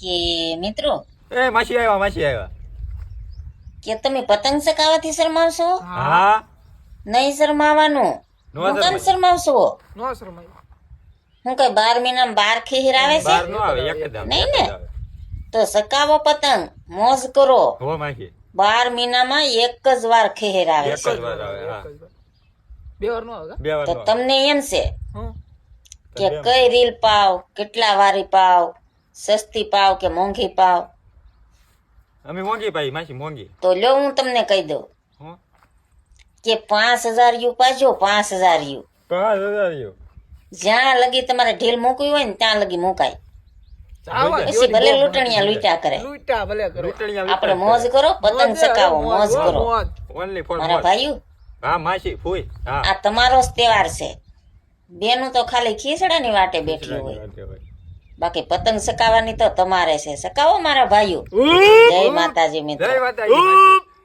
કે મિત્રો એ માસી આવ્યા કે તમે પતંગ ચગાવવાથી શરમાવશો? હા નહીં શરમાવાનું. નો હું કેમ શરમાય. શરમાવશો? નો શરમાય. હું કઈ 12 મહિનામાં 12 ખેહીર આવે છે? બાર નો આવે એકદમ નહીં ને? તો ચગાવો પતંગ, મોજ કરો. હો માસી 12 મહિનામાં એક જ વાર ખેહીર આવે એક છે. જ વાર આવે હા બે વાર નો આવે. બે વાર તો નો આવે. તમને એમ છે હું કે કઈ રીલ પાવ, કેટલા વારી પાવ, સસ્તી પાવ કે મોંઘી પાવ? અમે મોંઘી પાઈ માસી મોંઘી તો લ્યો હું તમને કહી દઉં હો કે 5000 યુ પાજો, 5000 યુ. 5000 યુ જ્યાં લગી તમારે ઢીલ મૂકવી હોય ને ત્યાં લગી મુકાય. આવા પછી ભલે લૂંટણિયા લૂંટ્યા કરે, લૂંટા ભલે કરો. આપણે મોજ કરો, પતંગ ચકાવો, મોજ કરો. મોજ. ઓનલી ફોર મારા ભાઈઓ, હા માસી ફૂઈ હા આ તમારો જ તહેવાર છે. બેનું તો ખાલી ખીસડાની વાટે બેઠી હોય, બાકી પતંગ ચકાવવાની તો તમારે છે. ચકાવો મારા ભાઈઓ. જય માતાજી મિત્રો. જય માતાજી માસી.